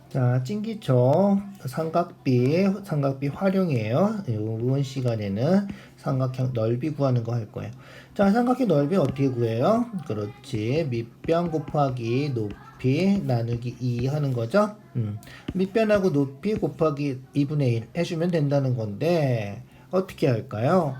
자, 찡기초 삼각비 활용이에요. 이번 시간에는 삼각형 넓이 구하는 거 할 거예요. 자, 삼각형 넓이 어떻게 구해요? 그렇지. 밑변 곱하기 높이 나누기 2 하는 거죠. 밑변하고 높이 곱하기 2분의 1 해주면 된다는 건데 어떻게 할까요?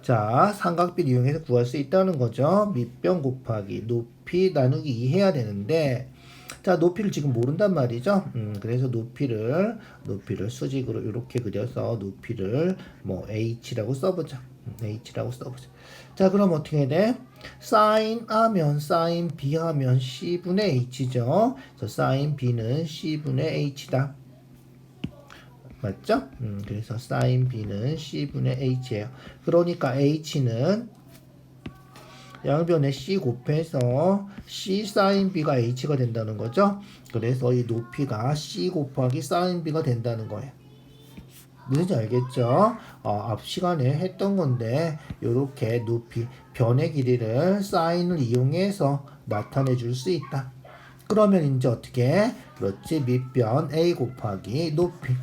자, 삼각비를 이용해서 구할 수 있다는 거죠. 밑변 곱하기 높이 나누기 2 해야 되는데 자, 높이를 지금 모른단 말이죠. 그래서 높이를 수직으로 이렇게 그려서 높이를 뭐 h라고 써보자. h라고 써보자. 자, 그럼 어떻게 해야 돼? sin b 하면 c분의 h죠. 그래서 sin b는 c분의 h다. 맞죠? 그래서 sin b는 c분의 h예요. 그러니까 h는 양변에 c 곱해서 c sin b가 h가 된다는 거죠. 그래서 이 높이가 c 곱하기 sin b가 된다는 거예요. 무슨지 알겠죠? 앞 시간에 했던 건데 이렇게 높이 변의 길이를 sine을 이용해서 나타내 줄 수 있다. 그러면 이제 어떻게? 그렇지. 밑변 a 곱하기 높이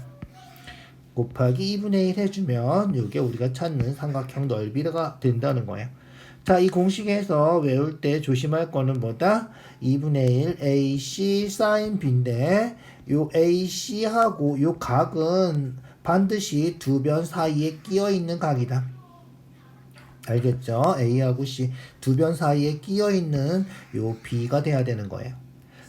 곱하기 2분의 1 해주면 이게 우리가 찾는 삼각형 넓이가 된다는 거예요. 자, 이 공식에서 외울 때 조심할 거는 뭐다? 2분의 1 AC sin B인데 요 AC하고 요 각은 반드시 두 변 사이에 끼어 있는 각이다. 알겠죠? A하고 C 두 변 사이에 끼어 있는 요 B가 돼야 되는 거예요.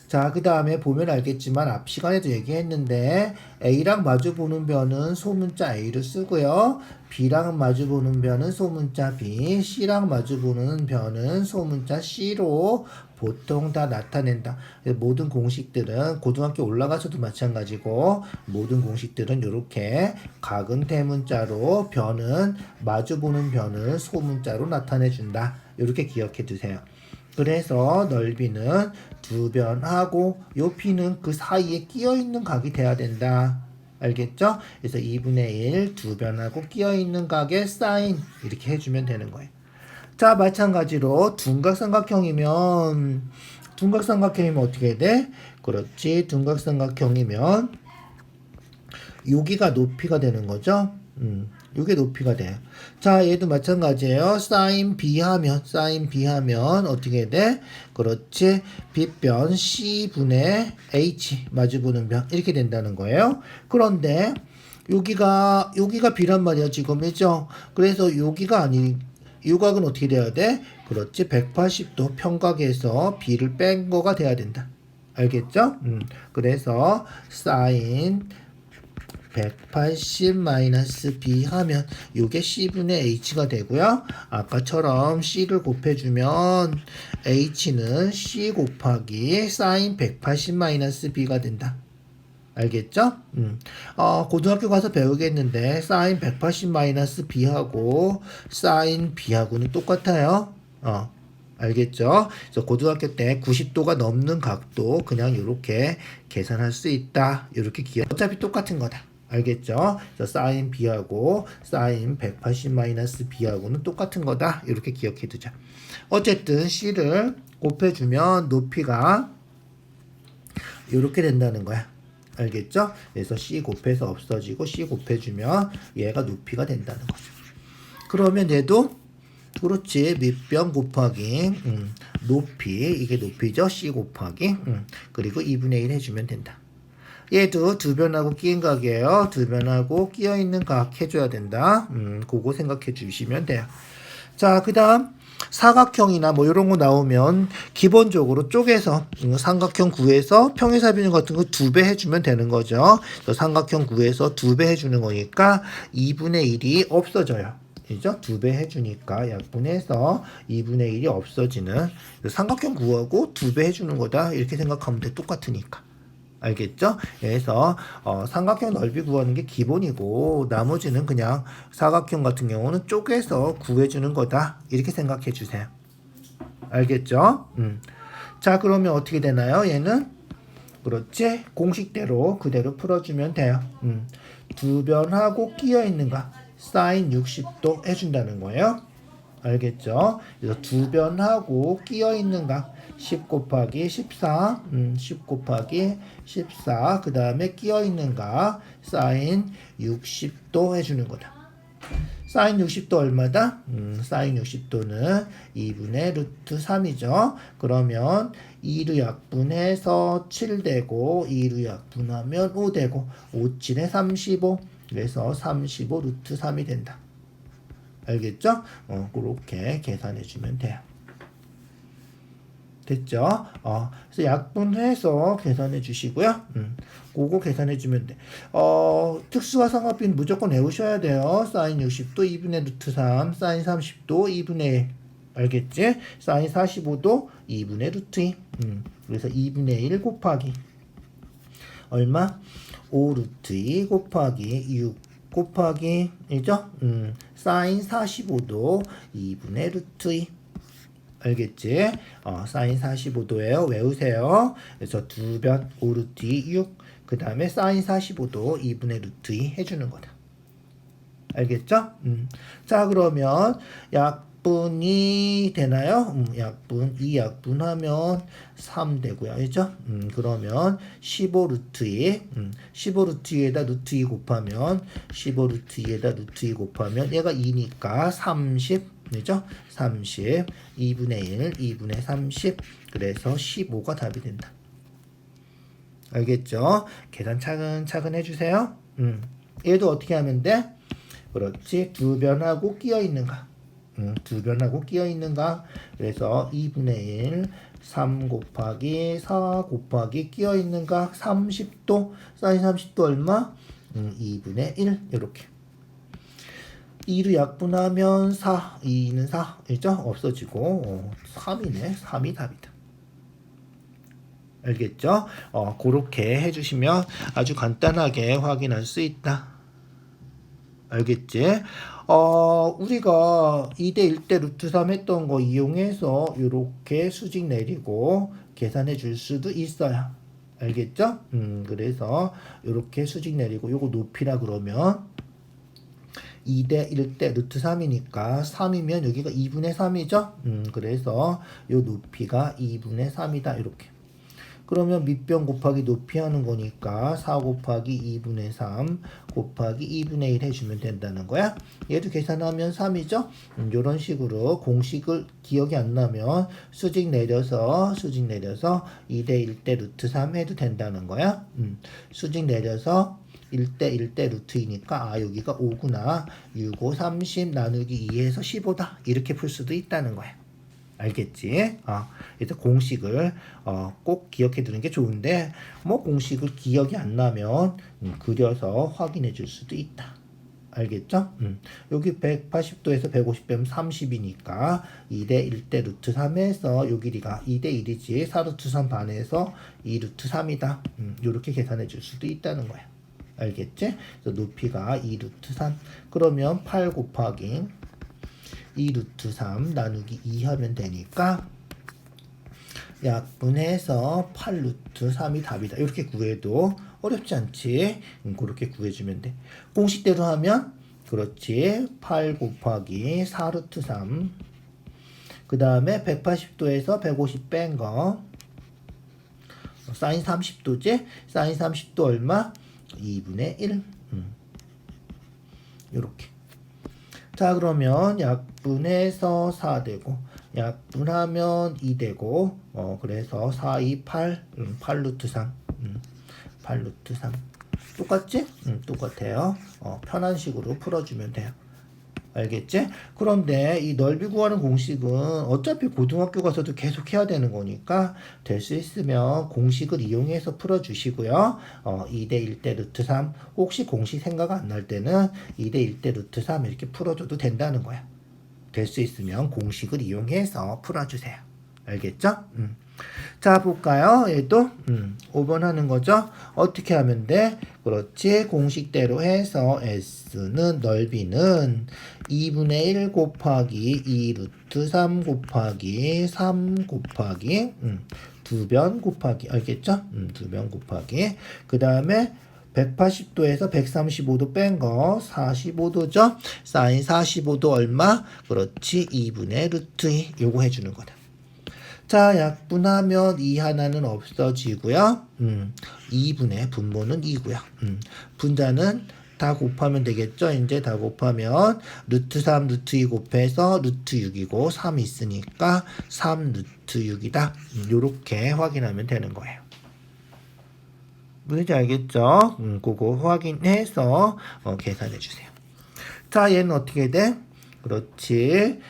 자, 그 다음에 보면 알겠지만 앞 시간에도 얘기했는데 A랑 마주보는 변은 소문자 A를 쓰고요. B랑 마주보는 변은 소문자 B, C랑 마주보는 변은 소문자 C로 보통 다 나타낸다. 모든 공식들은 고등학교 올라가서도 마찬가지고 모든 공식들은 이렇게 각은 대문자로 변은 마주보는 변을 소문자로 나타내준다. 이렇게 기억해 두세요. 그래서 넓이는 두 변하고 요 P는 그 사이에 끼어있는 각이 돼야 된다. 알겠죠? 그래서 2분의 1 두 변하고 끼어있는 각의 사인 이렇게 해주면 되는 거예요. 자, 마찬가지로 둔각삼각형이면 어떻게 돼? 그렇지. 둔각삼각형이면 여기가 높이가 되는 거죠. 요게 높이가 돼요. 자, 얘도 마찬가지예요. sin b 하면 어떻게 돼? 그렇지. 빗변 c분의 h 마주보는 변 이렇게 된다는 거예요. 그런데 여기가 b란 말이야 지금이죠. 그래서 여기가 아닌 이 각은 어떻게 돼야 돼? 그렇지. 180도 평각에서 b를 뺀 거가 돼야 된다. 알겠죠? 그래서 sin 180-b 하면 이게 c분의 h가 되고요. 아까처럼 c를 곱해주면 h는 c 곱하기 sin 180-b가 된다. 알겠죠? 고등학교 가서 배우겠는데 sin 180-b하고 sin b하고는 똑같아요. 알겠죠? 그래서 고등학교 때 90도가 넘는 각도 그냥 이렇게 계산할 수 있다. 이렇게 기억. 어차피 똑같은 거다. 알겠죠? 그래서 sin b하고 sin 180-b하고는 똑같은 거다. 이렇게 기억해 두자. 어쨌든 c를 곱해주면 높이가 이렇게 된다는 거야. 알겠죠? 그래서 c 곱해서 없어지고 c 곱해주면 얘가 높이가 된다는 거죠. 그러면 얘도 그렇지. 밑변 곱하기 높이 이게 높이죠. c 곱하기 그리고 2분의 1 해주면 된다. 얘도 두 변하고 끼인 각이에요. 두 변하고 끼어 있는 각 해줘야 된다. 그거 생각해 주시면 돼요. 자, 그 다음 사각형이나 뭐 이런 거 나오면 기본적으로 쪼개서 삼각형 구해서 평행사변형 같은 거 2배 해주면 되는 거죠. 삼각형 구해서 2배 해주는 거니까 2분의 1이 없어져요. 그죠? 2배 해주니까 약분해서 2분의 1이 없어지는 삼각형 구하고 2배 해주는 거다. 이렇게 생각하면 돼. 똑같으니까. 알겠죠? 그래서 삼각형 넓이 구하는 게 기본이고 나머지는 그냥 사각형 같은 경우는 쪼개서 구해주는 거다. 이렇게 생각해 주세요. 알겠죠? 자, 그러면 어떻게 되나요? 얘는 그렇지? 공식대로 그대로 풀어주면 돼요. 두 변하고 끼어 있는가? sin 60도 해준다는 거예요. 알겠죠? 그래서 두 변하고 끼어 있는가? 10 곱하기 14, 10 곱하기 14, 그 다음에 끼어있는 각 사인 60도 해주는 거다. 사인 60도 얼마다? 사인 60도는 2분의 루트 3이죠. 그러면 2로 약분해서 7 되고 2로 약분하면 5 되고 5, 7에 35. 그래서 35 루트 3이 된다. 알겠죠? 그렇게 계산해 주면 돼요. 됐죠? 그래서 약분해서 계산해 주시고요. 그거 계산해 주면 돼. 특수와 상합비는 무조건 외우셔야 돼요. 사인 60도 2분의 루트 3, 사인 30도 2분의 1. 알겠지? 사인 45도 2분의 루트 2. 그래서 2분의 1 곱하기 얼마? 5 루트 2 곱하기 6 곱하기 이죠? 사인 45도 2분의 루트 2. 알겠지? 사인 45도예요. 외우세요. 그래서 두 변 5 루트 2 6. 그 다음에 사인 45도 2분의 루트 2 해주는 거다. 알겠죠? 자, 그러면 약분이 되나요? 약분, 2 약분하면 3 되고요. 알죠? 그러면 15 루트 2, 15 루트 2에다 루트 2 곱하면 15 루트 2에다 루트 2 곱하면 얘가 2니까 30, 그죠? 30, 2분의 1, 2분의 30, 그래서 15가 답이 된다. 알겠죠? 계산 차근차근 해주세요. 얘도 어떻게 하면 돼? 그렇지. 두 변하고 끼어있는가? 두 변하고 끼어있는가? 그래서 2분의 1, 3 곱하기 4 곱하기 끼어있는가? 30도, 사인 30도 얼마? 2분의 1, 이렇게. 2로 약분하면 4, 2는 4, 그죠? 없어지고 3이네. 3이 답이다. 알겠죠? 그렇게 해주시면 아주 간단하게 확인할 수 있다. 알겠지? 우리가 2대 1대 루트 3 했던 거 이용해서 이렇게 수직 내리고 계산해 줄 수도 있어요. 알겠죠? 그래서 이렇게 수직 내리고 요거 높이라 그러면 2대 1대 루트 3이니까 3이면 여기가 2분의 3이죠? 그래서 요 높이가 2분의 3이다. 이렇게. 그러면 밑변 곱하기 높이 하는 거니까 4 곱하기 2분의 3 곱하기 2분의 1 해주면 된다는 거야. 얘도 계산하면 3이죠. 이런 식으로 공식을 기억이 안 나면 수직 내려서 2대 1대 루트 3 해도 된다는 거야. 수직 내려서 1대 1대 루트이니까 여기가 5구나. 6, 5, 30 나누기 2에서 15다. 이렇게 풀 수도 있다는 거야. 알겠지? 그래서 공식을 꼭 기억해 두는 게 좋은데 뭐 공식을 기억이 안 나면 그려서 확인해 줄 수도 있다. 알겠죠? 여기 180도에서 150 빼면 30이니까 2대 1대 루트 3에서 요 길이가 2대 1이지 4 루트 3 반에서 2 루트 3이다. 이렇게 계산해 줄 수도 있다는 거야. 알겠지? 그래서 높이가 2 루트 3. 그러면 8 곱하기 2 루트 3 나누기 2 하면 되니까 약분해서 8 루트 3이 답이다. 이렇게 구해도 어렵지 않지? 그렇게 구해주면 돼. 공식대로 하면 그렇지. 8 곱하기 4 루트 3. 그 다음에 180도에서 150 뺀 거. 사인 30도지? 사인 30도 얼마? 2분의 1. 요렇게. 자, 그러면 약분해서 4 되고, 약분하면 2 되고, 그래서 4, 2, 8, 8 루트 3. 8 루트 3. 똑같지? 똑같아요. 편한 식으로 풀어주면 돼요. 알겠지? 그런데 이 넓이 구하는 공식은 어차피 고등학교 가서도 계속 해야 되는 거니까 될 수 있으면 공식을 이용해서 풀어주시고요. 2대 1대 루트 3 혹시 공식 생각 안 날 때는 2대 1대 루트 3 이렇게 풀어줘도 된다는 거야. 될 수 있으면 공식을 이용해서 풀어주세요. 알겠죠? 자, 볼까요? 얘도 5번 하는 거죠. 어떻게 하면 돼? 그렇지. 공식대로 해서 S는 넓이는 2분의 1 곱하기 2 루트 3 곱하기 3 곱하기 두 변 곱하기 알겠죠? 두 변 곱하기 그 다음에 180도에서 135도 뺀 거 45도죠? 사인 45도 얼마? 그렇지. 2분의 루트 2 요거 해주는 거다. 자, 약분하면 이 하나는 없어지고요. 2분의 분모는 2고요. 분자는 다 곱하면 되겠죠. 이제 다 곱하면 루트 3, 루트 2 곱해서 루트 6이고 3 있으니까 3 루트 6이다. 요렇게 확인하면 되는 거예요. 뭔지 알겠죠? 그거 확인해서 계산해 주세요. 자, 얘는 어떻게 돼? 그렇지.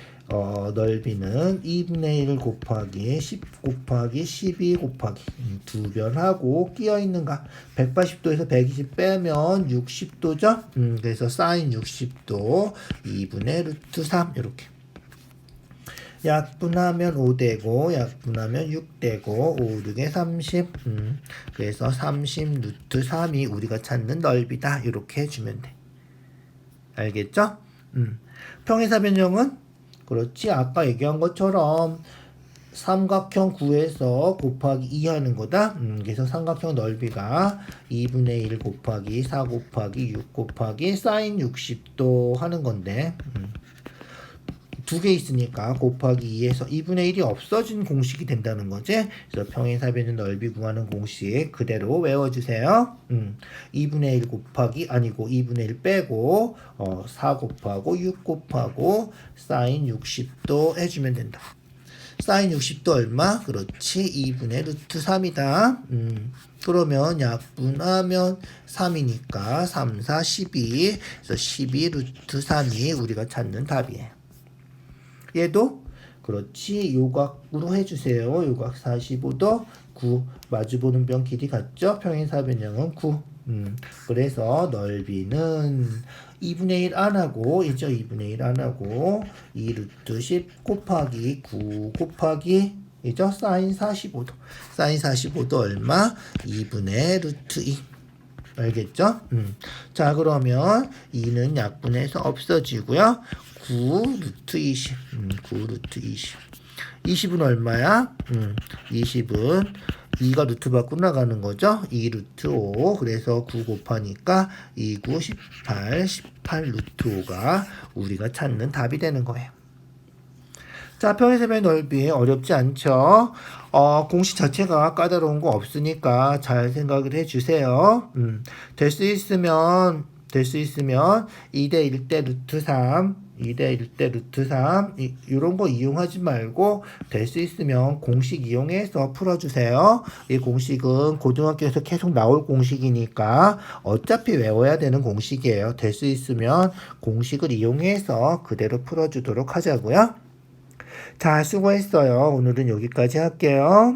넓이는 2분의 1 곱하기 10 곱하기 12 곱하기 두 변하고 끼어있는가 180도에서 120 빼면 60도죠. 그래서 사인 60도 2분의 루트 3 이렇게 약분하면 5되고 약분하면 6되고 5, 6에 30 그래서 30 루트 3이 우리가 찾는 넓이다 이렇게 해주면 돼. 알겠죠? 평행사 변형은 그렇지 아까 얘기한 것처럼 삼각형 구해서 곱하기 2 하는 거다. 그래서 삼각형 넓이가 2분의 1 곱하기 4 곱하기 6 곱하기 사인 60도 하는 건데 두 개 있으니까 곱하기 2에서 2분의 1이 없어진 공식이 된다는 거지. 그래서 평행사 변형 넓이 구하는 공식 그대로 외워주세요. 2분의 1 곱하기 아니고 2분의 1 빼고 4 곱하고 6 곱하고 사인 60도 해주면 된다. 사인 60도 얼마? 그렇지 2분의 루트 3이다. 그러면 약분하면 3이니까 3, 4, 12 그래서 12 루트 3이 우리가 찾는 답이에요. 얘도 그렇지 요각으로 해주세요. 요각 45도 9 마주보는 변 길이 같죠? 평행사 변형은 9 그래서 넓이는 2분의 1 안하고 이죠 2분의 1 안하고 2 루트 10 곱하기 9 곱하기 이죠 사인 45도 사인 45도 얼마? 2분의 루트 2 알겠죠? 자 그러면 2는 약분해서 없어지고요 9 루트 20 9 루트 20 20은 얼마야? 20은 2가 루트 밖으로 나가는 거죠? 2 루트 5 그래서 9 곱하니까 2, 9, 18 18 루트 5가 우리가 찾는 답이 되는 거예요. 자, 평행사변 넓이 어렵지 않죠? 공식 자체가 까다로운 거 없으니까 잘 생각을 해주세요. 될 수 있으면 2대 1대 루트 3 2대 1대 루트 3 이런 거 이용하지 말고 될 수 있으면 공식 이용해서 풀어주세요. 이 공식은 고등학교에서 계속 나올 공식이니까 어차피 외워야 되는 공식이에요. 될 수 있으면 공식을 이용해서 그대로 풀어주도록 하자고요. 자, 수고했어요. 오늘은 여기까지 할게요.